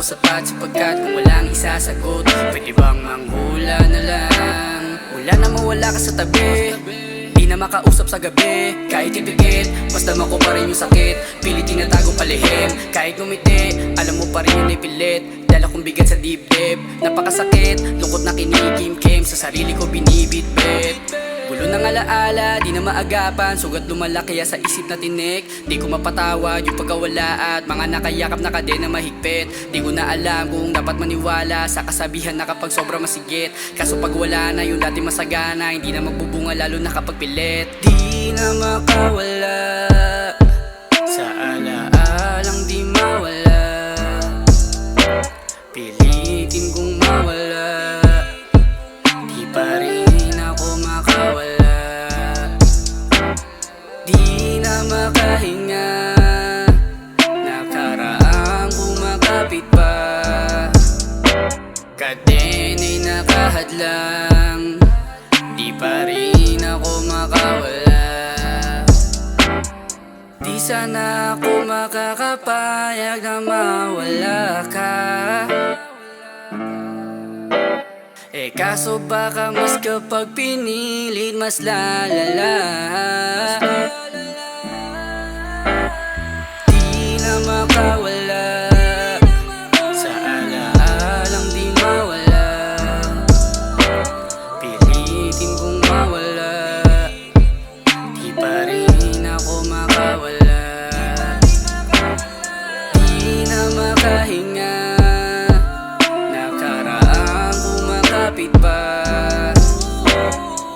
ako sapat sapagkat kung walang isasagot, pwede bang manghula na lang? Wala na mawala ka sa tabi, di na makausap sa gabi. Kahit ipikit, mas dama ko pa rin yung sakit. Pilit tinatago palihim, kahit ngumiti, alam mo pa rin yung ipilit. Dala kong bigat sa dibdib, napakasakit. Lungkot na kinikimkim, sa sarili ko binibitbit. Gulo ng alaala, di na maagapan. Sugat lumala kaya sa isip na tinik. Di ko mapatawad yung pagkawala at mga nakayakap na kadena mahigpit. Di ko na alam kung dapat maniwala sa kasabihan na kapag sobra masigit. Kaso pag wala na yung dati masagana, hindi na magbubunga lalo na kapag pilit. Di na makawala sa alaalang di mawala. Pilitin kong mawala, di pa rin ako makawala. Di na makahinga, nakaraang kumakapit pa. Kadena'y nakahadlang, di pa rin ako makawala. Di sana ako makakapayag na mawala ka. Kaso baka mas kapag pinilit mas lalala. Di na makawala sa alaalang di mawala. Pilitin kong mawala, di pa rin ako makawala. Di na makahinga, nakaraang kumakapit pa.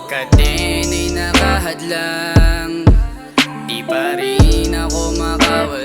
Kadena'y nakahadlang, di pa rin ako makawala.